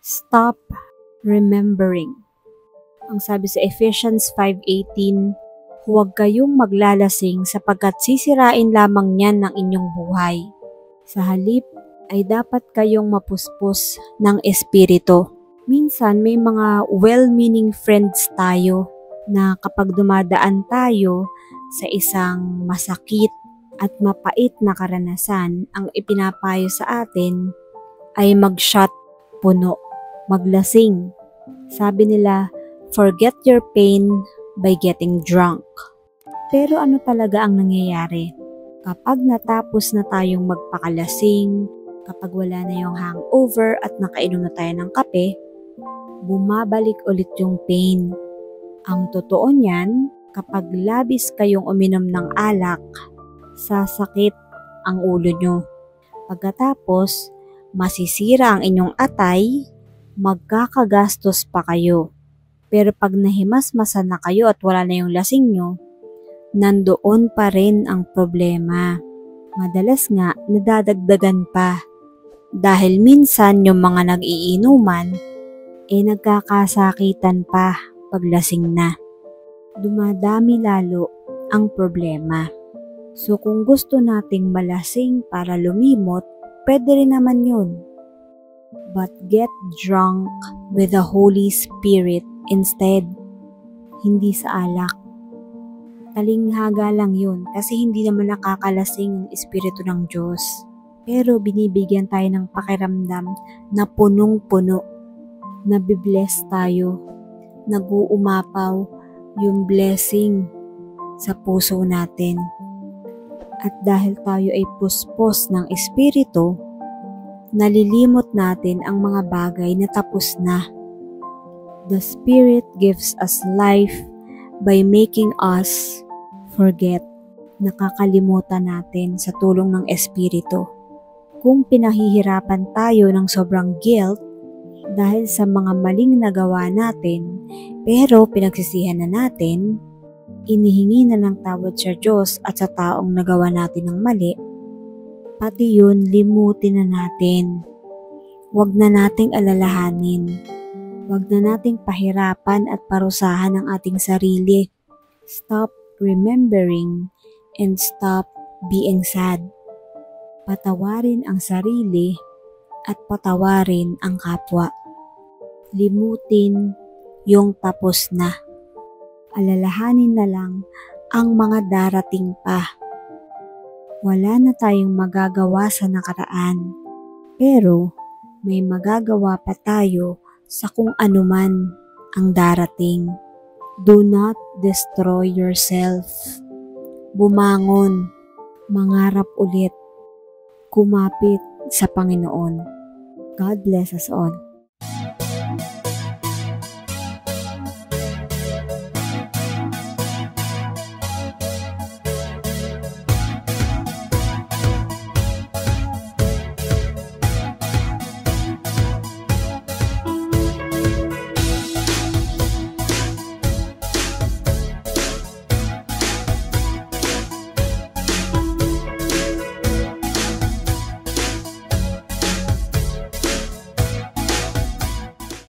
Stop remembering. Ang sabi sa Ephesians 5:18, huwag kayong maglalasing sapagkat sisirain lamang niyan ng inyong buhay. Sa halip ay dapat kayong mapuspos ng espiritu. Minsan may mga well-meaning friends tayo na kapag dumadaan tayo sa isang masakit at mapait na karanasan, ang ipinapayo sa atin ay mag-shot puno, maglasing. Sabi nila, forget your pain by getting drunk. Pero ano talaga ang nangyayari? Kapag natapos na tayong magpakalasing, kapag wala na yung hangover at nakainom na tayo ng kape, bumabalik ulit yung pain. Ang totoo niyan, kapag labis kayong uminom ng alak, sasakit ang ulo nyo. Pagkatapos, masisira ang inyong atay, magkakagastos pa kayo. Pero pag nahimasmasan na kayo at wala na yung lasing nyo, nandoon pa rin ang problema. Madalas nga, nadadagdagan pa. Dahil minsan yung mga nag-iinuman, nagkakasakitan pa paglasing na. Dumadami lalo ang problema. So kung gusto nating malasing para lumimot, pwede rin naman yun. But get drunk with the Holy Spirit instead. Hindi sa alak. Talinghaga lang yun kasi hindi naman nakakalasing ang Espiritu ng Diyos. Pero binibigyan tayo ng pakiramdam na punong-puno. Nabibless tayo. Nag-uumapaw yung blessing sa puso natin. At dahil tayo ay puspos ng Espiritu, nalilimot natin ang mga bagay na tapos na. The Spirit gives us life by making us forget. Nakakalimutan natin sa tulong ng Espiritu. Kung pinahihirapan tayo ng sobrang guilt dahil sa mga maling nagawa natin, pero pinagsisihan na natin, inihingi na ng tawad sa Diyos at sa taong nagawa natin ng mali, pati yun limutin na natin. Huwag na nating alalahanin. Huwag na nating pahirapan at parusahan ang ating sarili. Stop remembering and stop being sad. Patawarin ang sarili at patawarin ang kapwa. Limutin yung tapos na. Alalahanin na lang ang mga darating pa. Wala na tayong magagawa sa nakaraan, pero may magagawa pa tayo sa kung anuman ang darating. Do not destroy yourself. Bumangon, mangarap ulit, kumapit sa Panginoon. God bless us all.